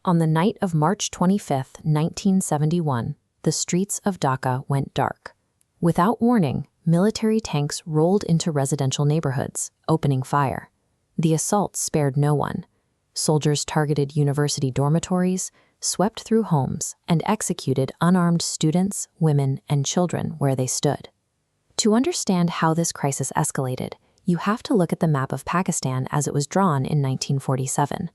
On the night of March 25, 1971, the streets of Dhaka went dark. Without warning, military tanks rolled into residential neighborhoods, opening fire. The assault spared no one. Soldiers targeted university dormitories, swept through homes, and executed unarmed students, women, and children where they stood. To understand how this crisis escalated, you have to look at the map of Pakistan as it was drawn in 1947.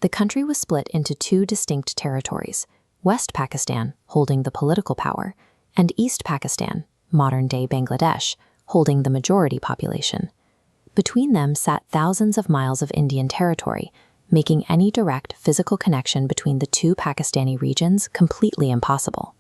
The country was split into two distinct territories: West Pakistan, holding the political power, and East Pakistan, modern-day Bangladesh, holding the majority population. Between them sat thousands of miles of Indian territory, making any direct physical connection between the two Pakistani regions completely impossible.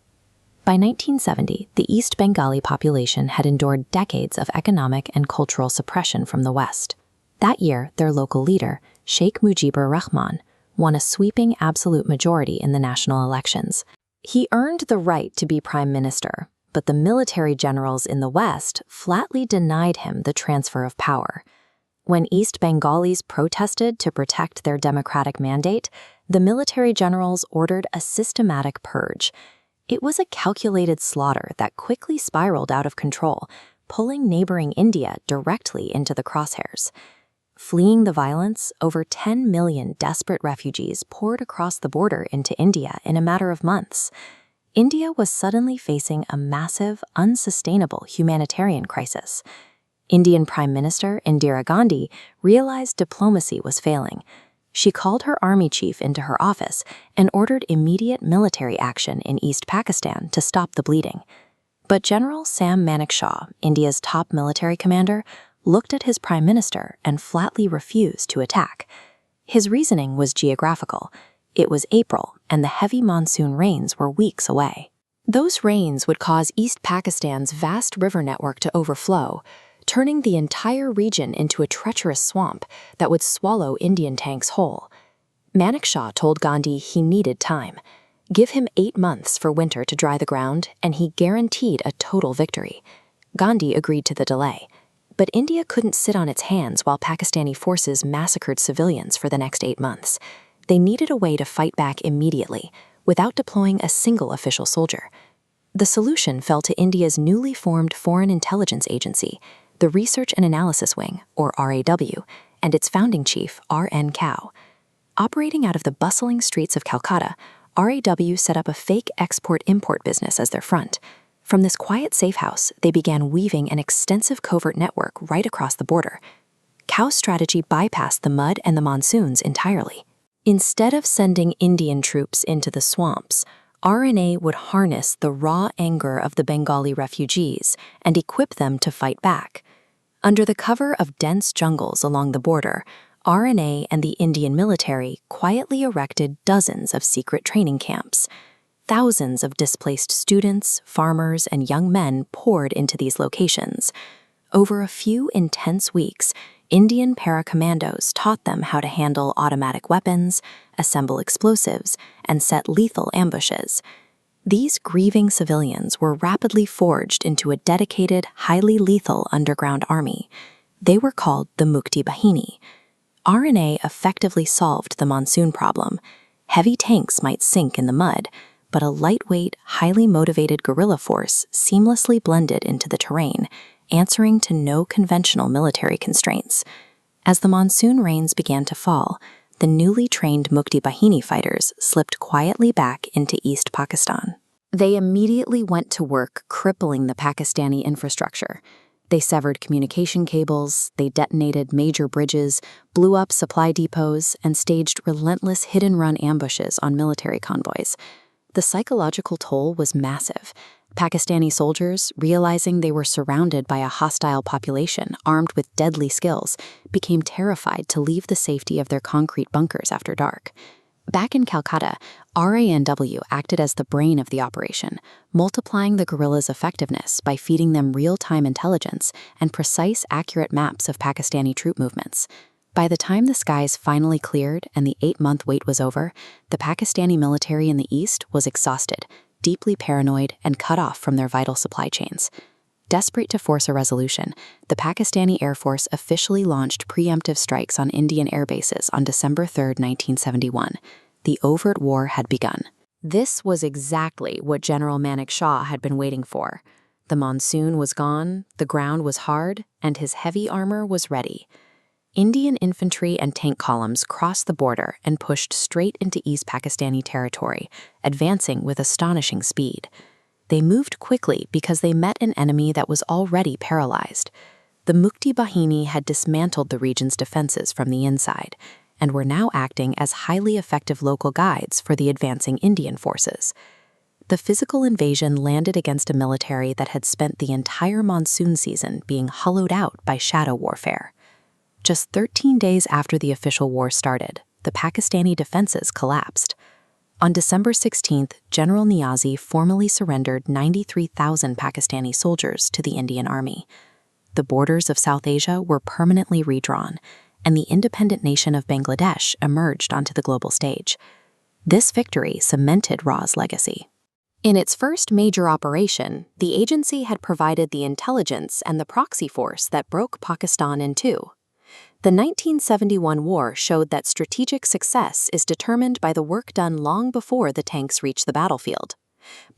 By 1970, the East Bengali population had endured decades of economic and cultural suppression from the West. That year, their local leader, Sheikh Mujibur Rahman, won a sweeping absolute majority in the national elections. He earned the right to be prime minister, but the military generals in the West flatly denied him the transfer of power. When East Bengalis protested to protect their democratic mandate, the military generals ordered a systematic purge. It was a calculated slaughter that quickly spiraled out of control, pulling neighboring India directly into the crosshairs. Fleeing the violence, over 10 million desperate refugees poured across the border into India in a matter of months. India was suddenly facing a massive, unsustainable humanitarian crisis. Indian Prime Minister Indira Gandhi realized diplomacy was failing. She called her army chief into her office and ordered immediate military action in East Pakistan to stop the bleeding. But General Sam Manekshaw, India's top military commander, looked at his prime minister and flatly refused to attack. His reasoning was geographical. It was April, and the heavy monsoon rains were weeks away. Those rains would cause East Pakistan's vast river network to overflow, turning the entire region into a treacherous swamp that would swallow Indian tanks whole. Manekshaw told Gandhi he needed time. Give him 8 months for winter to dry the ground, and he guaranteed a total victory. Gandhi agreed to the delay. But India couldn't sit on its hands while Pakistani forces massacred civilians for the next 8 months. They needed a way to fight back immediately, without deploying a single official soldier. The solution fell to India's newly formed Foreign Intelligence Agency, the Research and Analysis Wing, or R&AW, and its founding chief, R.N.AW. Operating out of the bustling streets of Calcutta, R&AW set up a fake export-import business as their front. From this quiet safe house, they began weaving an extensive covert network right across the border. Cow's strategy bypassed the mud and the monsoons entirely. Instead of sending Indian troops into the swamps, R&A would harness the raw anger of the Bengali refugees and equip them to fight back. Under the cover of dense jungles along the border, R&A and the Indian military quietly erected dozens of secret training camps. Thousands of displaced students, farmers, and young men poured into these locations. Over a few intense weeks, Indian para-commandos taught them how to handle automatic weapons, assemble explosives, and set lethal ambushes. These grieving civilians were rapidly forged into a dedicated, highly lethal underground army. They were called the Mukti Bahini. R&A effectively solved the monsoon problem. Heavy tanks might sink in the mud, but a lightweight, highly motivated guerrilla force seamlessly blended into the terrain, answering to no conventional military constraints. As the monsoon rains began to fall, the newly trained Mukti Bahini fighters slipped quietly back into East Pakistan. They immediately went to work crippling the Pakistani infrastructure. They severed communication cables, they detonated major bridges, blew up supply depots, and staged relentless hit-and-run ambushes on military convoys. The psychological toll was massive. Pakistani soldiers, realizing they were surrounded by a hostile population armed with deadly skills, became terrified to leave the safety of their concrete bunkers after dark. Back in Calcutta, R&AW acted as the brain of the operation, multiplying the guerrillas' effectiveness by feeding them real-time intelligence and precise, accurate maps of Pakistani troop movements. By the time the skies finally cleared and the 8-month wait was over, the Pakistani military in the east was exhausted, deeply paranoid, and cut off from their vital supply chains. Desperate to force a resolution, the Pakistani Air Force officially launched preemptive strikes on Indian air bases on December 3, 1971. The overt war had begun. This was exactly what General Manekshaw had been waiting for. The monsoon was gone, the ground was hard, and his heavy armor was ready. Indian infantry and tank columns crossed the border and pushed straight into East Pakistani territory, advancing with astonishing speed. They moved quickly because they met an enemy that was already paralyzed. The Mukti Bahini had dismantled the region's defenses from the inside, and were now acting as highly effective local guides for the advancing Indian forces. The physical invasion landed against a military that had spent the entire monsoon season being hollowed out by shadow warfare. Just 13 days after the official war started, the Pakistani defenses collapsed. On December 16th, General Niazi formally surrendered 93,000 Pakistani soldiers to the Indian Army. The borders of South Asia were permanently redrawn, and the independent nation of Bangladesh emerged onto the global stage. This victory cemented RAW's legacy. In its first major operation, the agency had provided the intelligence and the proxy force that broke Pakistan in two. The 1971 war showed that strategic success is determined by the work done long before the tanks reach the battlefield.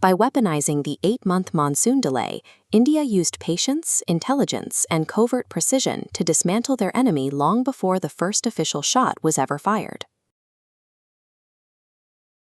By weaponizing the 8-month monsoon delay, India used patience, intelligence, and covert precision to dismantle their enemy long before the first official shot was ever fired.